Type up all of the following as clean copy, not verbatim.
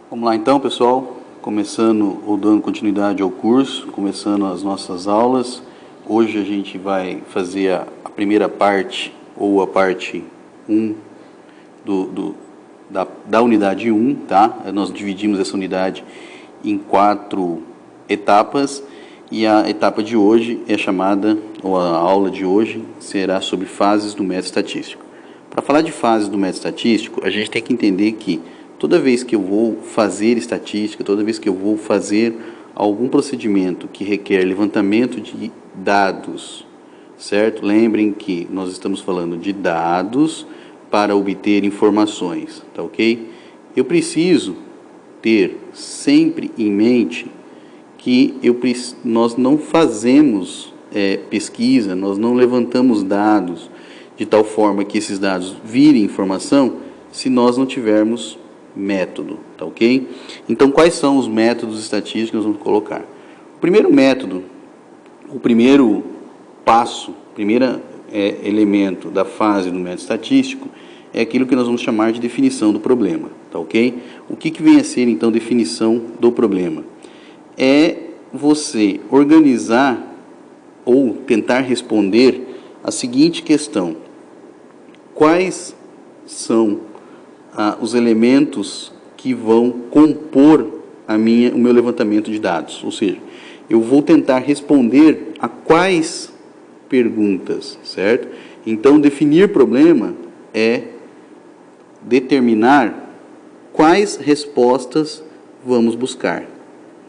Vamos lá então, pessoal, começando ou dando continuidade ao curso, começando as nossas aulas. Hoje a gente vai fazer a primeira parte, ou a parte 1 da unidade 1, tá? Nós dividimos essa unidade em 4 etapas, e a etapa de hoje é chamada, ou a aula de hoje, será sobre fases do método estatístico. Para falar de fases do método estatístico, a gente tem que entender que toda vez que eu vou fazer estatística, toda vez que eu vou fazer algum procedimento que requer levantamento de dados, certo? Lembrem que nós estamos falando de dados para obter informações, tá ok? Eu preciso ter sempre em mente que nós não fazemos pesquisa, nós não levantamos dados de tal forma que esses dados virem informação se nós não tivermos método, tá ok? Então, quais são os métodos estatísticos que nós vamos colocar? O primeiro método, o primeiro passo, o primeiro elemento da fase do método estatístico é aquilo que nós vamos chamar de definição do problema, tá ok? O que vem a ser, então, definição do problema? É você organizar ou tentar responder a seguinte questão: quais são os elementos que vão compor o meu levantamento de dados? Ou seja, eu vou tentar responder a quais perguntas, certo? Então, definir problema é determinar quais respostas vamos buscar,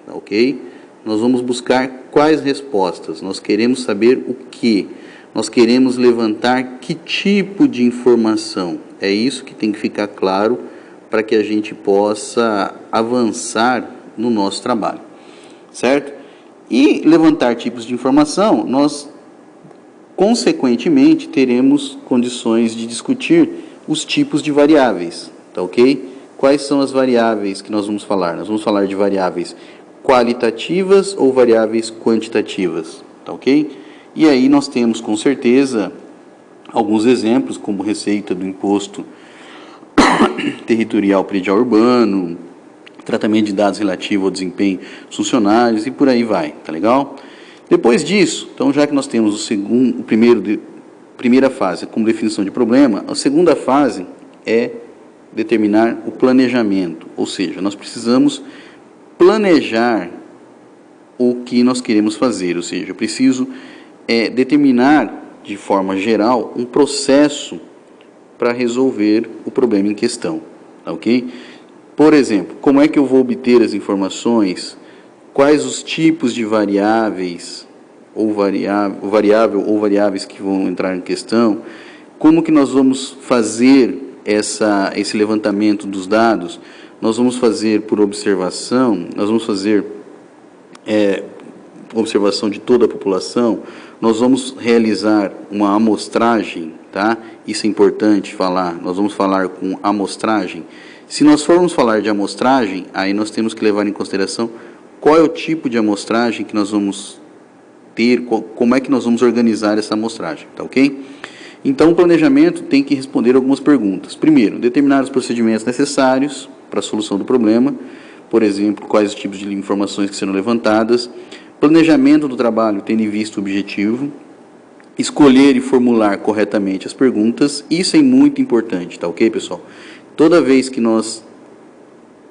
tá ok? Nós vamos buscar quais respostas, nós queremos saber o que, nós queremos levantar que tipo de informação. É isso que tem que ficar claro para que a gente possa avançar no nosso trabalho, certo? E levantar tipos de informação, nós consequentemente teremos condições de discutir os tipos de variáveis, tá ok? Quais são as variáveis que nós vamos falar? Nós vamos falar de variáveis qualitativas ou variáveis quantitativas, tá ok? E aí nós temos com certeza alguns exemplos, como receita do imposto territorial predial urbano, tratamento de dados relativo ao desempenho dos funcionários e por aí vai, tá legal? Depois disso, então já que nós temos primeira fase como definição de problema, a segunda fase é determinar o planejamento, ou seja, nós precisamos planejar o que nós queremos fazer, ou seja, eu preciso determinar de forma geral um processo para resolver o problema em questão, tá ok? Por exemplo, como é que eu vou obter as informações, quais os tipos de variáveis ou variável ou variáveis que vão entrar em questão, como que nós vamos fazer esse levantamento dos dados. Nós vamos fazer por observação, nós vamos fazer observação de toda a população, nós vamos realizar uma amostragem, tá? Isso é importante falar, nós vamos falar com amostragem. Se nós formos falar de amostragem, aí nós temos que levar em consideração qual é o tipo de amostragem que nós vamos ter, como é que nós vamos organizar essa amostragem, tá ok? Então, o planejamento tem que responder algumas perguntas. Primeiro, determinar os procedimentos necessários para a solução do problema, por exemplo, quais os tipos de informações que serão levantadas, planejamento do trabalho tendo em vista o objetivo, escolher e formular corretamente as perguntas. Isso é muito importante, tá ok, pessoal? Toda vez que nós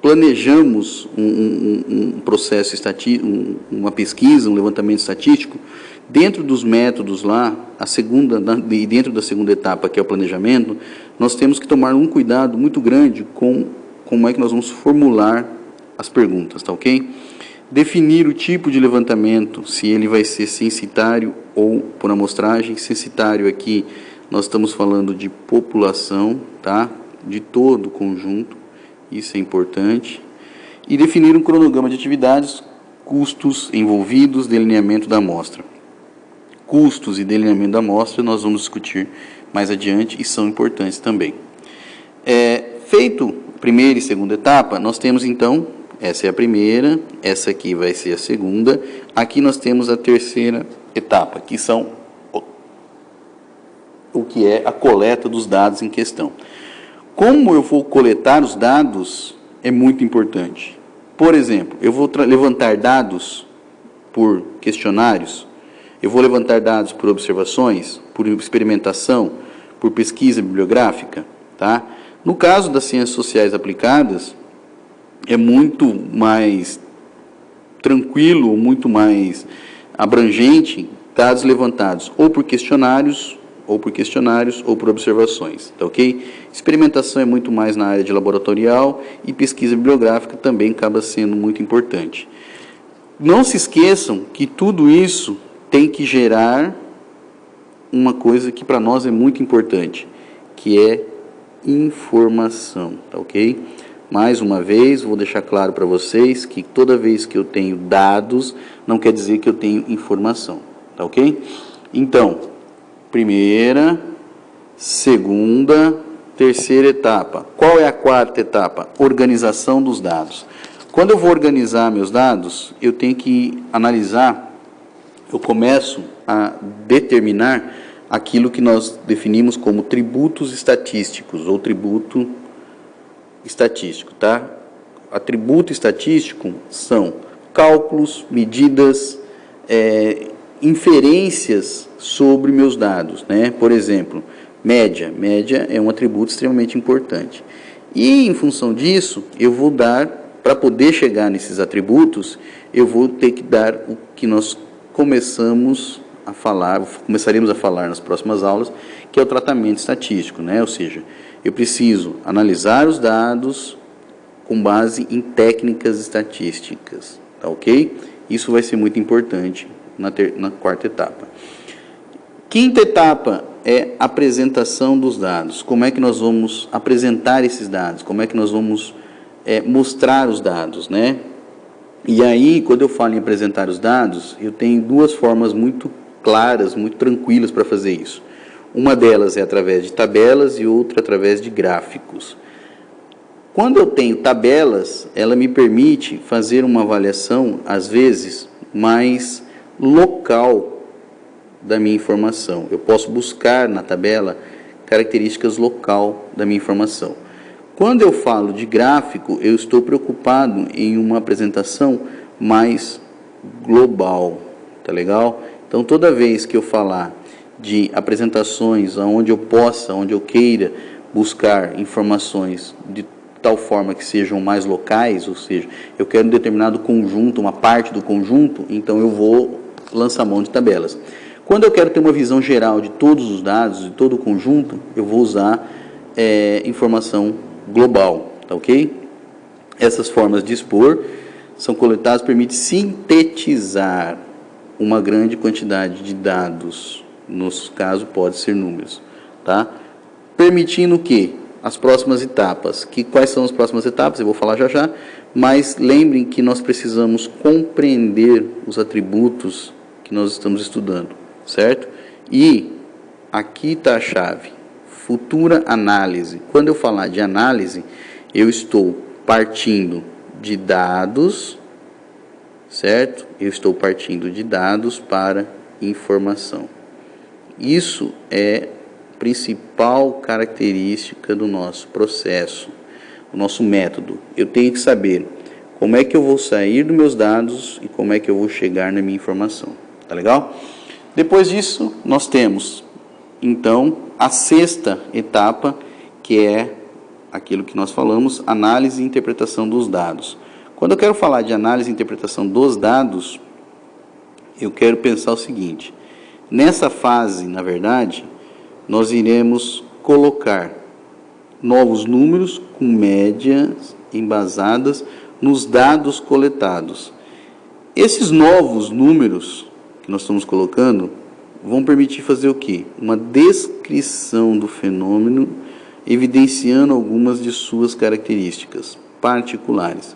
planejamos um processo estatístico, uma pesquisa, um levantamento estatístico, dentro dos métodos lá, dentro da segunda etapa, que é o planejamento, nós temos que tomar um cuidado muito grande com como é que nós vamos formular as perguntas, tá ok? Definir o tipo de levantamento, se ele vai ser censitário ou por amostragem. Censitário aqui, nós estamos falando de população, tá? De todo o conjunto, isso é importante. E definir um cronograma de atividades, custos envolvidos, delineamento da amostra. Custos e delineamento da amostra nós vamos discutir mais adiante e são importantes também. Feito a primeira e segunda etapa, nós temos então, essa é a primeira, essa aqui vai ser a segunda, aqui nós temos a terceira etapa, que são o que é a coleta dos dados em questão. Como eu vou coletar os dados, é muito importante. Por exemplo, eu vou levantar dados por questionários, eu vou levantar dados por observações, por experimentação, por pesquisa bibliográfica, tá? No caso das ciências sociais aplicadas, é muito mais tranquilo, muito mais abrangente, dados levantados ou por questionários, ou por observações, tá ok? Experimentação é muito mais na área de laboratorial e pesquisa bibliográfica também acaba sendo muito importante. Não se esqueçam que tudo isso tem que gerar uma coisa que para nós é muito importante, que é informação, tá ok? Mais uma vez, vou deixar claro para vocês que toda vez que eu tenho dados, não quer dizer que eu tenho informação, tá ok? Então, primeira, segunda, terceira etapa. Qual é a quarta etapa? Organização dos dados. Quando eu vou organizar meus dados, eu tenho que analisar, eu começo a determinar aquilo que nós definimos como tributos estatísticos, ou tributo estatístico, tá? Atributo estatístico são cálculos, medidas, inferências sobre meus dados, né? Por exemplo, média é um atributo extremamente importante. E em função disso, eu vou dar, para poder chegar nesses atributos, eu vou ter que dar o que nós começaremos a falar nas próximas aulas, que é o tratamento estatístico, né? Ou seja, eu preciso analisar os dados com base em técnicas estatísticas, tá ok? Isso vai ser muito importante na quarta etapa. Quinta etapa é a apresentação dos dados. Como é que nós vamos apresentar esses dados? Como é que nós vamos mostrar os dados, né? E aí, quando eu falo em apresentar os dados, eu tenho duas formas muito claras, muito tranquilas para fazer isso. Uma delas é através de tabelas e outra através de gráficos. Quando eu tenho tabelas, ela me permite fazer uma avaliação, às vezes, mais local da minha informação. Eu posso buscar na tabela características local da minha informação. Quando eu falo de gráfico, eu estou preocupado em uma apresentação mais global, tá legal? Então, toda vez que eu falar de apresentações onde eu queira buscar informações de tal forma que sejam mais locais, ou seja, eu quero um determinado conjunto, uma parte do conjunto, então eu vou lançar mão de tabelas. Quando eu quero ter uma visão geral de todos os dados, de todo o conjunto, eu vou usar informação global, tá ok? Essas formas de expor são coletadas, permite sintetizar uma grande quantidade de dados, no caso pode ser números, tá? Permitindo que as próximas etapas, quais são as próximas etapas, eu vou falar já já, mas lembrem que nós precisamos compreender os atributos que nós estamos estudando, certo? E aqui está a chave, futura análise. Quando eu falar de análise, eu estou partindo de dados, certo? Eu estou partindo de dados para informação. Isso é a principal característica do nosso processo, do nosso método. Eu tenho que saber como é que eu vou sair dos meus dados e como é que eu vou chegar na minha informação. Tá legal? Depois disso, nós temos, então, a sexta etapa, que é aquilo que nós falamos, análise e interpretação dos dados. Quando eu quero falar de análise e interpretação dos dados, eu quero pensar o seguinte: nessa fase, na verdade, nós iremos colocar novos números com médias embasadas nos dados coletados. Esses novos números que nós estamos colocando vão permitir fazer o quê? Uma descrição do fenômeno, evidenciando algumas de suas características particulares.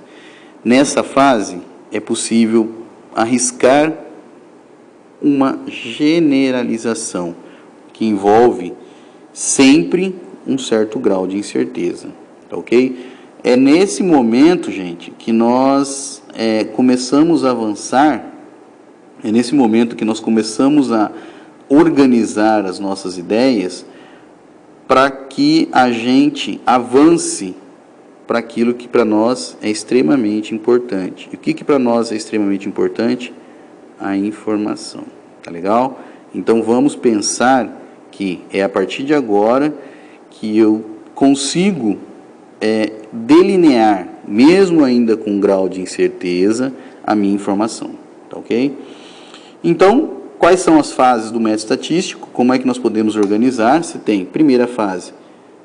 Nessa fase, é possível arriscar uma generalização, que envolve sempre um certo grau de incerteza, tá ok? É nesse momento, gente, que nós começamos a avançar, é nesse momento que nós começamos a organizar as nossas ideias para que a gente avance para aquilo que para nós é extremamente importante. E o que para nós é extremamente importante? A informação. Tá legal? Então vamos pensar que é a partir de agora que eu consigo delinear, mesmo ainda com um grau de incerteza, a minha informação. Tá ok? Então, quais são as fases do método estatístico? Como é que nós podemos organizar? Você tem, primeira fase,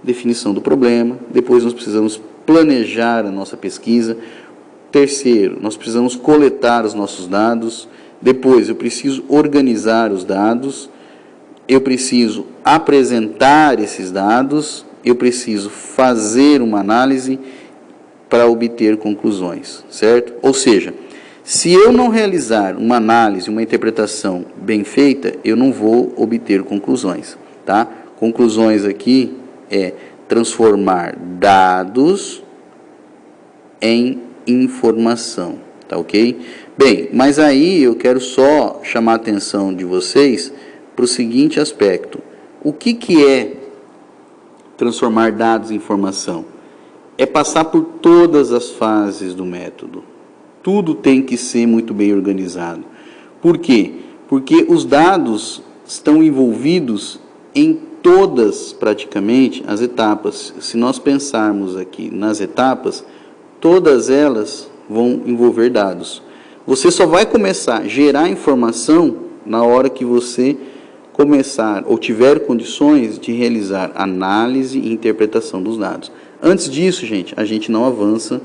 definição do problema. Depois nós precisamos planejar a nossa pesquisa. Terceiro, nós precisamos coletar os nossos dados. Depois, eu preciso organizar os dados. Eu preciso apresentar esses dados. Eu preciso fazer uma análise para obter conclusões, certo? Ou seja, se eu não realizar uma análise, uma interpretação bem feita, eu não vou obter conclusões, tá? Conclusões aqui é transformar dados em informação, tá ok? Bem, mas aí eu quero só chamar a atenção de vocês para o seguinte aspecto. O que é transformar dados em informação? É passar por todas as fases do método. Tudo tem que ser muito bem organizado. Por quê? Porque os dados estão envolvidos em todas, praticamente, as etapas. Se nós pensarmos aqui nas etapas, todas elas vão envolver dados. Você só vai começar a gerar informação na hora que você começar ou tiver condições de realizar análise e interpretação dos dados. Antes disso, gente, a gente não avança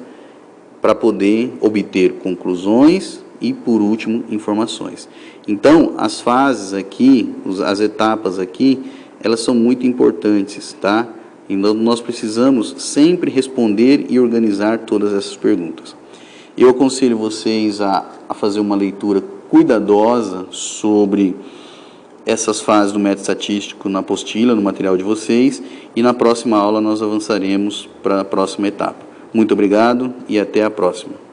para poder obter conclusões e, por último, informações. Então, as fases aqui, as etapas aqui, elas são muito importantes, tá? Então, nós precisamos sempre responder e organizar todas essas perguntas. Eu aconselho vocês a fazer uma leitura cuidadosa sobre essas fases do método estatístico na apostila, no material de vocês, e na próxima aula nós avançaremos para a próxima etapa. Muito obrigado e até a próxima.